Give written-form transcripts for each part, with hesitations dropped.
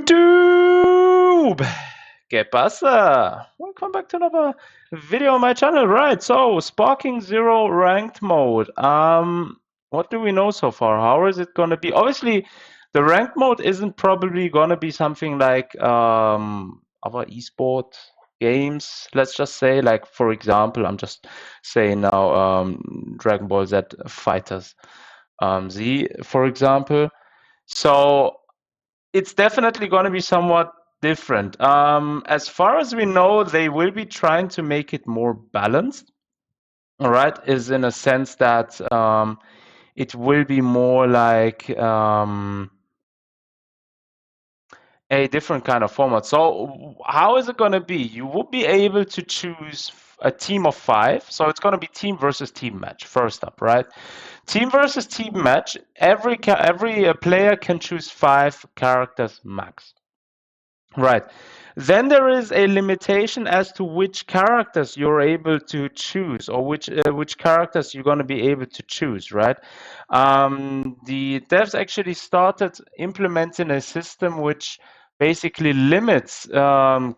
YouTube! ¿Qué pasa? Welcome back to another video on my channel. Right, so Sparking Zero ranked mode. What do we know so far? How is it gonna be? Obviously, the ranked mode isn't probably gonna be something like other esport games. Let's just say, like for example, I'm just saying now, Dragon Ball Z Fighters Z, for example. So it's definitely going to be somewhat different. As far as we know, they will be trying to make it more balanced. All right, is in a sense that it will be more like a different kind of format. So how is it going to be? You will be able to choose a team of 5. So it's going to be team versus team match first up, right? Team versus team match. Every player can choose 5 characters max. Right. Then there is a limitation as to which characters you're able to choose, or which characters you're going to be able to choose, right? The devs actually started implementing a system which basically limits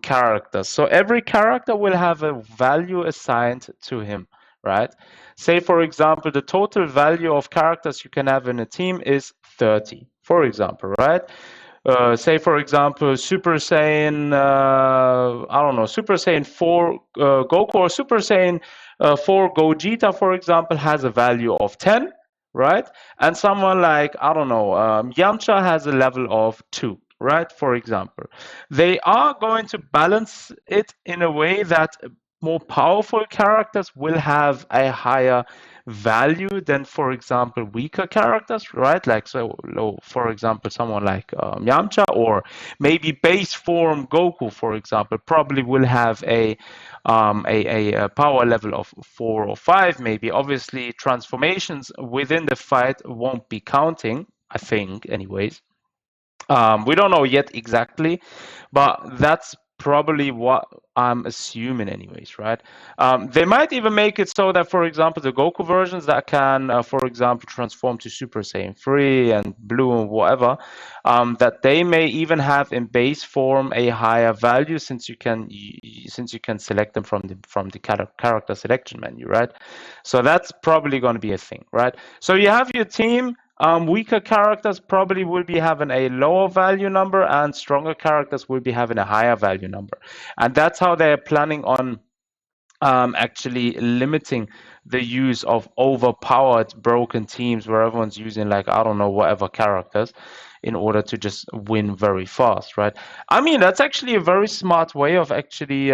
characters. So every character will have a value assigned to him, right? Say, for example, the total value of characters you can have in a team is 30, for example, right? Say, for example, Super Saiyan, I don't know, Super Saiyan 4 Goku or Super Saiyan 4 Gogeta, for example, has a value of 10, right? And someone like, I don't know, Yamcha has a level of 2, right? For example. They are going to balance it in a way that more powerful characters will have a higher value than, for example, weaker characters, right? Like, so, for example, someone like Yamcha, or maybe base form Goku, for example, probably will have a power level of 4 or 5, maybe. Obviously, transformations within the fight won't be counting, I think, anyways. We don't know yet exactly, but that's probably what I'm assuming anyways, right? They might even make it so that, for example, the Goku versions that can, for example, transform to Super Saiyan 3 and Blue and whatever, that they may even have in base form a higher value, since you can select them from the character selection menu, right? So that's probably going to be a thing, right? So you have your team. Weaker characters probably will be having a lower value number, and stronger characters will be having a higher value number. And that's how they're planning on actually limiting the use of overpowered broken teams where everyone's using, like, I don't know, whatever characters in order to just win very fast, right? I mean, that's actually a very smart way of actually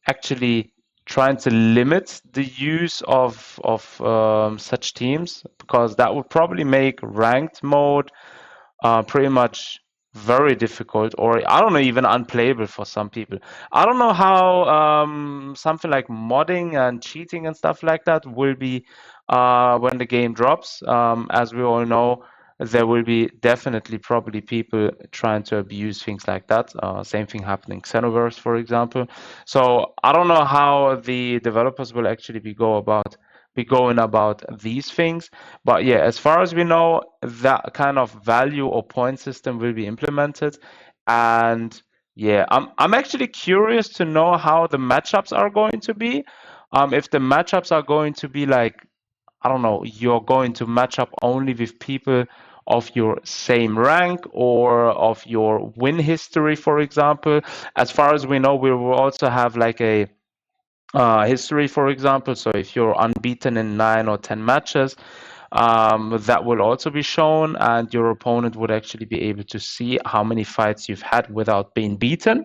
actually trying to limit the use of such teams, because that would probably make ranked mode pretty much very difficult, or I don't know, even unplayable for some people. I don't know how something like modding and cheating and stuff like that will be when the game drops. As we all know, there will be definitely probably people trying to abuse things like that. Same thing happening in Xenoverse, for example. So I don't know how the developers will actually be going about these things. But yeah, as far as we know, that kind of value or point system will be implemented. And yeah, I'm actually curious to know how the matchups are going to be. If the matchups are going to be like, I don't know, you're going to match up only with people of your same rank or of your win history, for example. As far as we know, we will also have like a history, for example. So if you're unbeaten in 9 or 10 matches, that will also be shown, and your opponent would actually be able to see how many fights you've had without being beaten.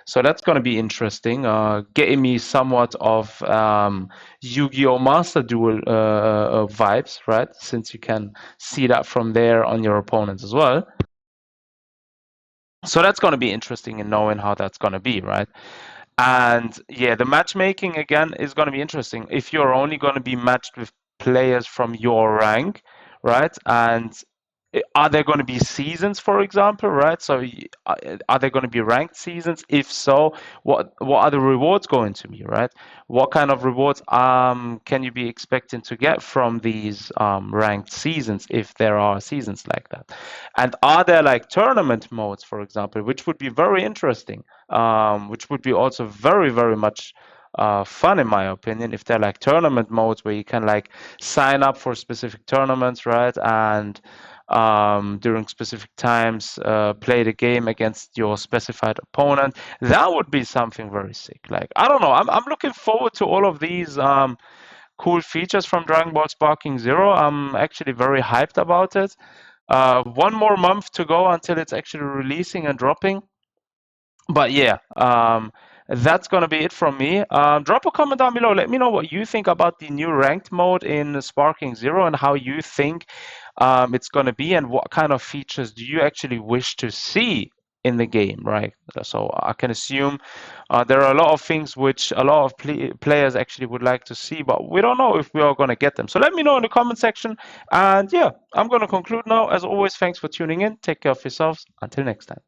So that's going to be interesting, getting me somewhat of Yu-Gi-Oh! Master Duel vibes, right? Since you can see that from there on your opponents as well. So that's going to be interesting in knowing how that's going to be, right? And yeah, the matchmaking again is going to be interesting. If you're only going to be matched with players from your rank, right? And Are there going to be seasons, for example, right? So are there going to be ranked seasons? If so, what are the rewards going to be, right? What kind of rewards can you be expecting to get from these ranked seasons, if there are seasons like that? And are there like tournament modes, for example, which would be very interesting, which would be also very, very much fun in my opinion, if they're like tournament modes where you can like sign up for specific tournaments, right? And during specific times, play the game against your specified opponent. That would be something very sick. Like, I don't know. I'm looking forward to all of these cool features from Dragon Ball Sparking Zero. I'm actually very hyped about it. One more month to go until it's actually releasing and dropping. But yeah, that's gonna be it from me. Drop a comment down below. Let me know what you think about the new ranked mode in Sparking Zero and how you think it's gonna be, and what kind of features do you actually wish to see in the game, right? So I can assume there are a lot of things which a lot of players actually would like to see, but we don't know if we are gonna get them. So let me know in the comment section. And yeah, I'm gonna conclude now. As always, thanks for tuning in. Take care of yourselves. Until next time.